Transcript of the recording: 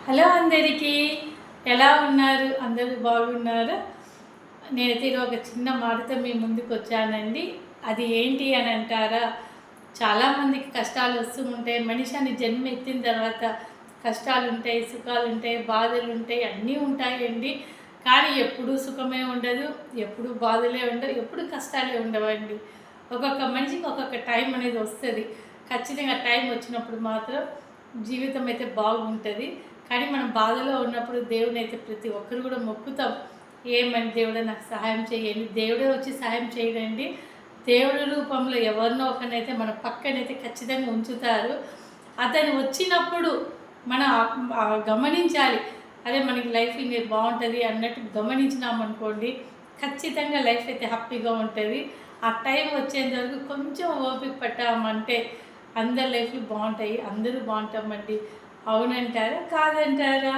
Hello అందరికీ, ఎలా ఉన్నారు? అందరూ బాగున్నారా? నేనైతే ఈరోజు ఒక చిన్న మాటతో మీ ముందుకు వచ్చానండి. అది ఏంటి అని అంటారా? చాలామందికి కష్టాలు వస్తూ ఉంటాయి. మనిషి అని జన్మ ఎత్తిన తర్వాత కష్టాలు ఉంటాయి, సుఖాలు ఉంటాయి, బాధలు ఉంటాయి, అన్నీ ఉంటాయండి. కానీ ఎప్పుడూ సుఖమే ఉండదు, ఎప్పుడు బాధలే ఉండవు, ఎప్పుడు కష్టాలే ఉండవండి. ఒక్కొక్క మనిషికి ఒక్కొక్క టైం అనేది వస్తుంది. ఖచ్చితంగా టైం వచ్చినప్పుడు మాత్రం జీవితం అయితే బాగుంటుంది. కానీ మనం బాధలో ఉన్నప్పుడు దేవుని అయితే ప్రతి ఒక్కరు కూడా మొక్కుతాం. ఏమని దేవుడే నాకు సహాయం చేయండి. దేవుడే వచ్చి సహాయం చేయడండి. దేవుడి రూపంలో ఎవరినో ఒకరినైతే మన పక్కనైతే ఖచ్చితంగా ఉంచుతారు. అతను వచ్చినప్పుడు మనం గమనించాలి. అదే మనకి లైఫ్ ఇంకా బాగుంటుంది అన్నట్టు గమనించినామనుకోండి, ఖచ్చితంగా లైఫ్ అయితే హ్యాపీగా ఉంటుంది. ఆ టైం వచ్చేంత వరకు కొంచెం ఓపిక పట్టామంటే అందరి లైఫ్లు బాగుంటాయి, అందరూ బాగుంటామండి. అవునంటారా? కాదంటారా?